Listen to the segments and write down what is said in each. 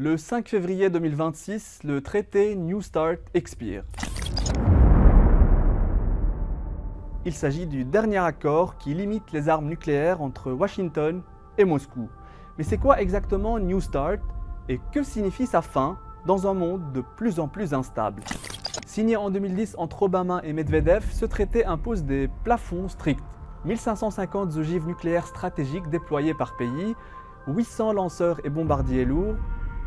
Le 5 février 2026, le traité New START expire. Il s'agit du dernier accord qui limite les armes nucléaires entre Washington et Moscou. Mais c'est quoi exactement New START et que signifie sa fin dans un monde de plus en plus instable? Signé en 2010 entre Obama et Medvedev, ce traité impose des plafonds stricts. 1550 ogives nucléaires stratégiques déployées par pays, 800 lanceurs et bombardiers lourds,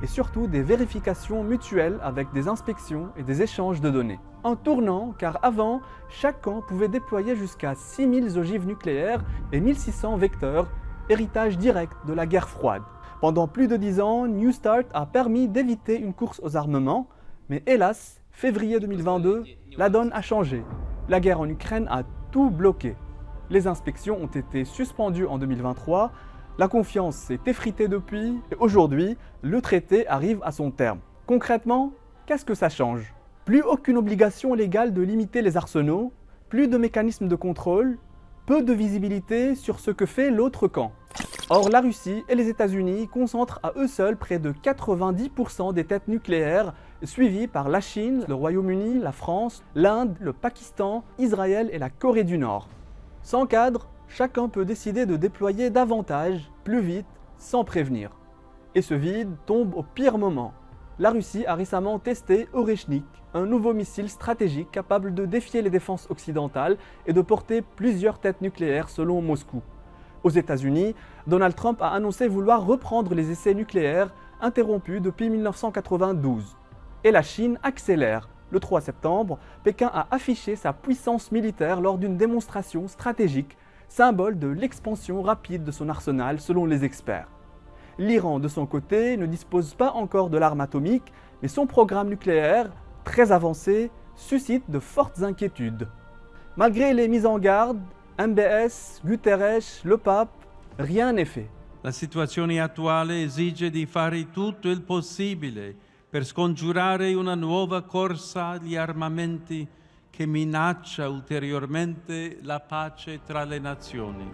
et surtout des vérifications mutuelles avec des inspections et des échanges de données. Un tournant, car avant, chaque camp pouvait déployer jusqu'à 6000 ogives nucléaires et 1600 vecteurs, héritage direct de la guerre froide. Pendant plus de 10 ans, New START a permis d'éviter une course aux armements, mais hélas, février 2022, la donne a changé. La guerre en Ukraine a tout bloqué. Les inspections ont été suspendues en 2023, la confiance s'est effritée depuis, et aujourd'hui, le traité arrive à son terme. Concrètement, qu'est-ce que ça change? Plus aucune obligation légale de limiter les arsenaux, plus de mécanismes de contrôle, peu de visibilité sur ce que fait l'autre camp. Or, la Russie et les États-Unis concentrent à eux seuls près de 90% des têtes nucléaires, suivis par la Chine, le Royaume-Uni, la France, l'Inde, le Pakistan, Israël et la Corée du Nord. Sans cadre, chacun peut décider de déployer davantage, plus vite, sans prévenir. Et ce vide tombe au pire moment. La Russie a récemment testé Oreshnik, un nouveau missile stratégique capable de défier les défenses occidentales et de porter plusieurs têtes nucléaires selon Moscou. Aux États-Unis, Donald Trump a annoncé vouloir reprendre les essais nucléaires interrompus depuis 1992. Et la Chine accélère. Le 3 septembre, Pékin a affiché sa puissance militaire lors d'une démonstration stratégique, symbole de l'expansion rapide de son arsenal selon les experts. L'Iran, de son côté, ne dispose pas encore de l'arme atomique, mais son programme nucléaire, très avancé, suscite de fortes inquiétudes. Malgré les mises en garde, MBS, Guterres, le pape, rien n'est fait. La situazione attuale esige di fare tutto il possibile per scongiurare una nuova corsa agli armamenti che minaccia ulteriormente la pace tra le nazioni.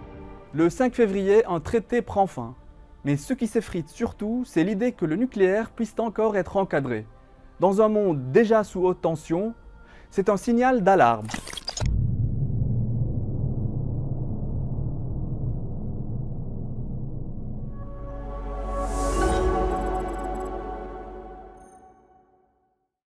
Le 5 février, un traité prend fin. Mais ce qui s'effrite surtout, c'est l'idée que le nucléaire puisse encore être encadré. Dans un monde déjà sous haute tension, c'est un signal d'alarme.